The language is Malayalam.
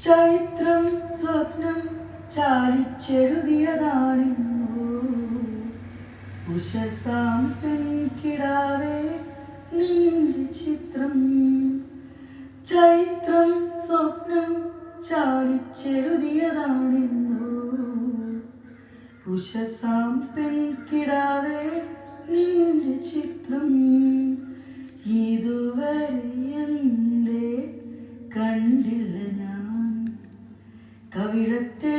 ചൈത്രം സ്വപ്നം ചാലിച്ചെഴുതിയതാണെന്നോ ഉഷസാം പെൺകിടാവേ നിന്റെ ചിത്രം. ചൈത്രം സ്വപ്നം ചാലിച്ചെഴുതിയതാണെന്നോ ഉഷസാം പെൺകിടാവേ നിന്റെ ചിത്രം. ഇതുവരെ എന്തേ കണ്ടില്ല ഞാൻ കവിളത്തെ